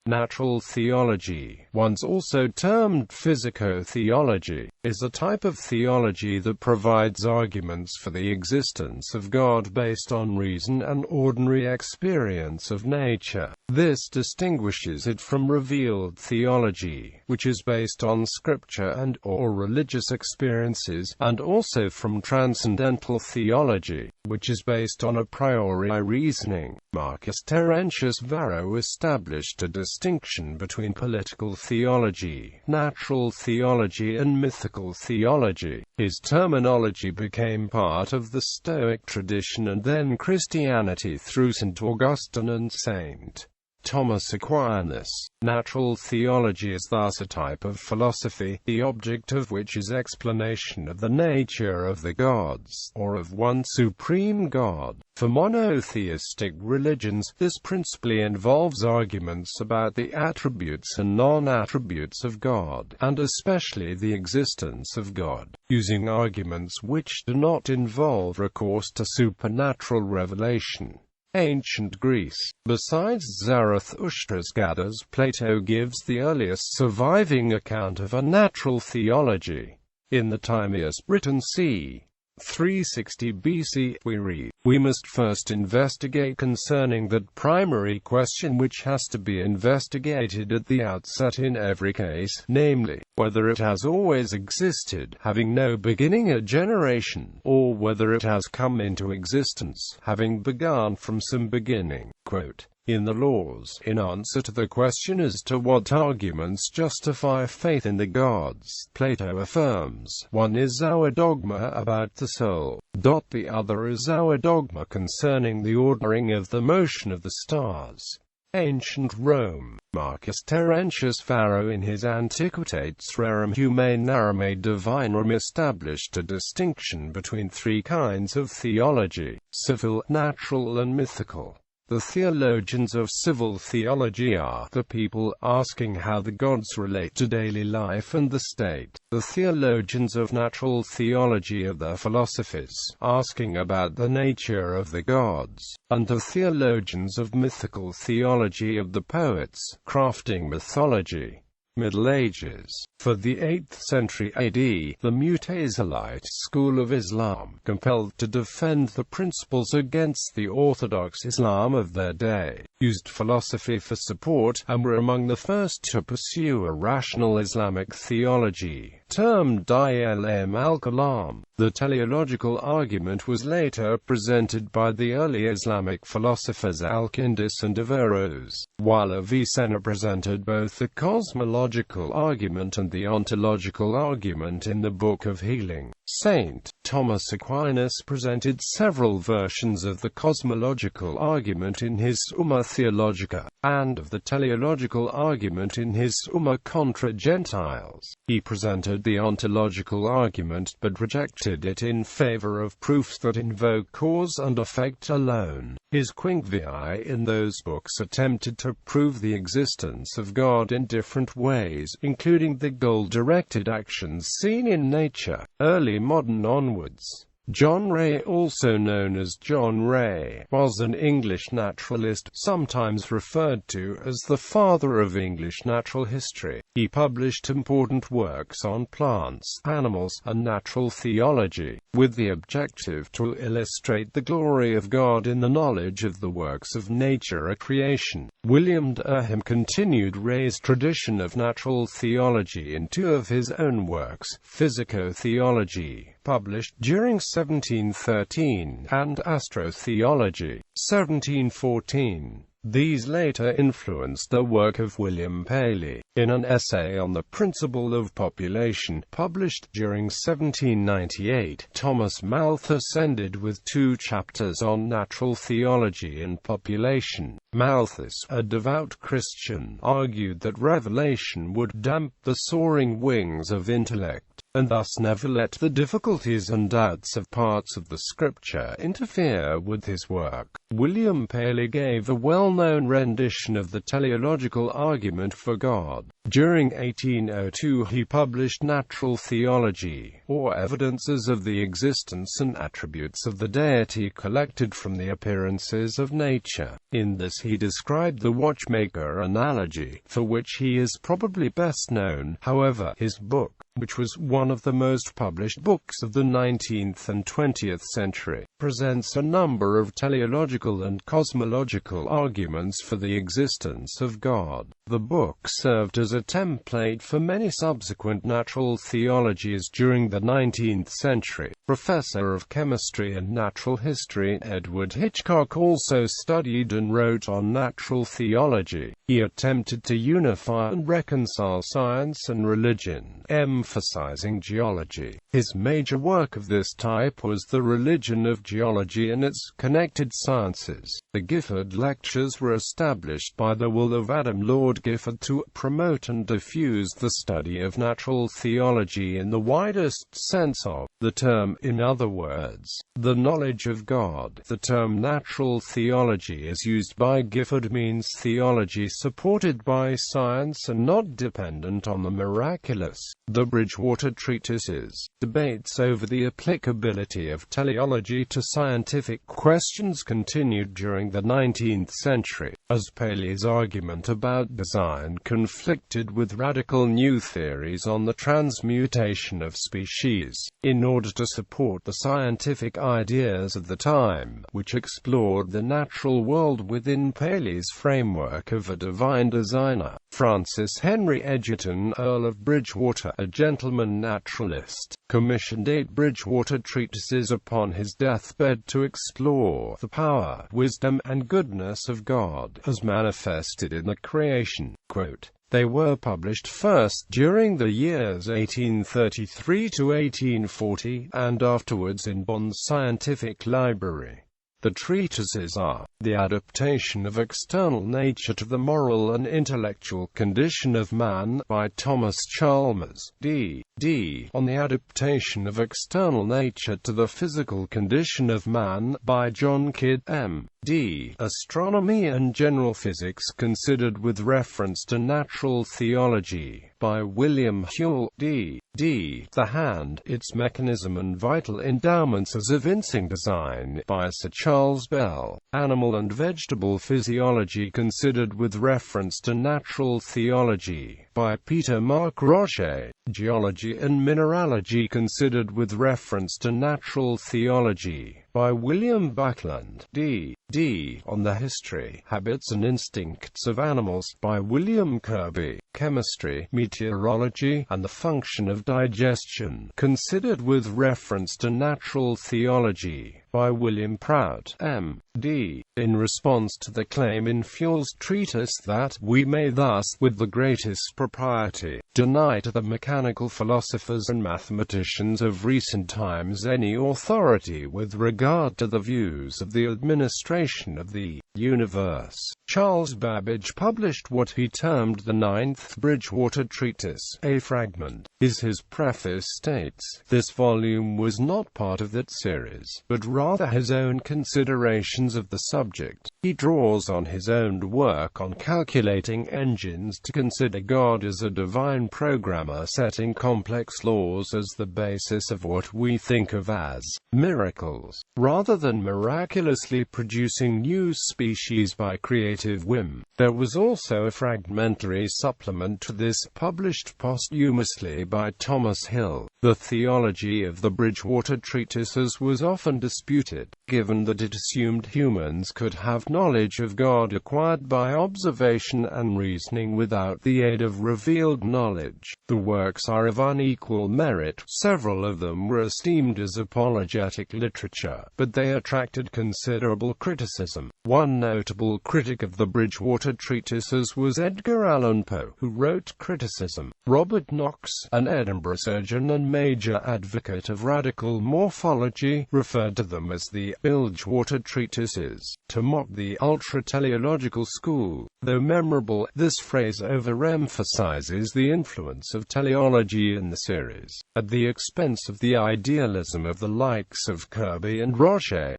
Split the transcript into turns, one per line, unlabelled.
Natural theology, once also termed physico-theology, is a type of theology that provides arguments for the existence of God based on reason and ordinary experience of nature. This distinguishes it from revealed theology, which is based on scripture and/or religious experiences, and also from transcendental theology, which is based on a priori reasoning.Marcus. Terentius Varro established a distinction between political theology, natural theology and mythical theology. His terminology became part of the Stoic tradition and then Christianity through St. Augustine and St. Thomas Aquinas. Natural theology is thus a type of philosophy, the object of which is explanation of the nature of the gods, or of one supreme God. For monotheistic religions, this principally involves arguments about the attributes and non-attributes of God, and especially the existence of God, using arguments which do not involve recourse to supernatural revelation. Ancient Greece. Besides Zarathustra's Gathas, Plato gives the earliest surviving account of a natural theology. In the Timaeus, written c. 360 BC, we read, "We must first investigate concerning that primary question which has to be investigated at the outset in every case, namely, whether it has always existed, having no beginning at generation, or whether it has come into existence, having begun from some beginning." Quote, in the Laws, in answer to the question as to what arguments justify faith in the gods, Plato affirms, one is our dogma about the soul. The other is our dogma concerning the ordering of the motion of the stars. Ancient Rome. Marcus Terentius Varro in his Antiquitates Rerum Humanarum Divinorum established a distinction between three kinds of theology: civil, natural and mythical. The theologians of civil theology are the people asking how the gods relate to daily life and the state. The theologians of natural theology are the philosophers, asking about the nature of the gods. And the theologians of mythical theology are the poets, crafting mythology. Middle Ages. For the 8th century AD, the Mutazilite school of Islam, compelled to defend the principles against the orthodox Islam of their day, used philosophy for support, and were among the first to pursue a rational Islamic theology, termed Ilm al-Kalam. The teleological argument was later presented by the early Islamic philosophers Al-Kindi and Averroes, while Avicenna presented both the cosmological argument and the ontological argument in the Book of Healing. St. Thomas Aquinas presented several versions of the cosmological argument in his Summa Theologica, and of the teleological argument in his Summa Contra Gentiles. He presented the ontological argument but rejected it in favor of proofs that invoke cause and effect alone. His Quinqueviae in those books attempted to prove the existence of God in different ways, including the goal-directed actions seen in nature. Early modern onwards. John Ray, also known as John Ray, was an English naturalist, sometimes referred to as the father of English natural history. He published important works on plants, animals, and natural theology, with the objective to illustrate the glory of God in the knowledge of the works of nature and creation. William Durham continued Ray's tradition of natural theology in two of his own works, Physico-theology, published during 1713, and Astrotheology, 1714. These later influenced the work of William Paley. In an essay on the principle of population, published during 1798, Thomas Malthus ended with 2 chapters on natural theology and population. Malthus, a devout Christian, argued that revelation would damp the soaring wings of intellect, and thus never let the difficulties and doubts of parts of the scripture interfere with his work. William Paley gave a well-known rendition of the teleological argument for God. During 1802 he published Natural Theology, or Evidences of the Existence and Attributes of the Deity collected from the appearances of nature. In this he described the watchmaker analogy, for which he is probably best known. However, his book, which was one of the most published books of the 19th and 20th century, presents a number of teleological and cosmological arguments for the existence of God. The book served as a template for many subsequent natural theologies during the 19th century. Professor of chemistry and natural history Edward Hitchcock also studied and wrote on natural theology. He attempted to unify and reconcile science and religion, emphasizing geology. His major work of this type was The Religion of Geology and its Connected Sciences. The Gifford Lectures were established by the will of Adam Lord Gifford to promote and diffuse the study of natural theology in the widest sense of the term, in other words, the knowledge of God. The term natural theology as used by Gifford means theology supported by science and not dependent on the miraculous. The Bridgewater Treatises. Debates over the applicability of teleology to scientific questions continued during the 19th century, as Paley's argument about design conflicted with radical new theories on the transmutation of species. In order to support the scientific ideas of the time, which explored the natural world within Paley's framework of a divine designer, Francis Henry Egerton, Earl of Bridgewater, a gentleman naturalist, commissioned 8 Bridgewater treatises upon his deathbed to explore the power, wisdom, and goodness of God, as manifested in the creation. Quote, they were published first during the years 1833 to 1840, and afterwards in Bond's Scientific Library. The treatises are the adaptation of external nature to the moral and intellectual condition of man, by Thomas Chalmers, D.D. on the adaptation of external nature to the physical condition of man, by John Kidd, M.D. Astronomy and General Physics considered with reference to natural theology, by William Whewell, D.D. The Hand, Its Mechanism and Vital Endowments as Evincing Design, by Sir Charles Bell. Animal and Vegetable Physiology considered with reference to natural theology, by Peter Mark Roche. Geology and Mineralogy considered with reference to natural theology, by William Buckland, D.D. on the History, Habits and Instincts of Animals, by William Kirby. Chemistry, Meteorology, and the Function of Digestion, considered with reference to natural theology, by William Prout, M.D., in response to the claim in Whewell's treatise that we may thus, with the greatest propriety, deny to the mechanical philosophers and mathematicians of recent times any authority with regard to the views of the administration of the universe. Charles Babbage published what he termed the 9th Bridgewater Treatise. A fragment, his preface states, this volume was not part of that series, but rather his own considerations of the subject. He draws on his own work on calculating engines to consider God as a divine programmer setting complex laws as the basis of what we think of as miracles, rather than miraculously producing new species by creative whim. There was also a fragmentary supplement to this, published posthumously by Thomas Hill. The theology of the Bridgewater Treatises was often disputed, given that it assumed humans could have knowledge of God acquired by observation and reasoning without the aid of revealed knowledge. The works are of unequal merit. Several of them were esteemed as apologetic literature, but they attracted considerable criticism. One notable critic of the Bridgewater Treatises was Edgar Allan Poe, who wrote criticism. Robert Knox, an Edinburgh surgeon and major advocate of radical morphology, referred to them as the Bridgewater Treatises, to mock the ultra-teleological school. Though memorable, this phrase overemphasizes the influence of teleology in the series, at the expense of the idealism of the likes of Kirby and Roche.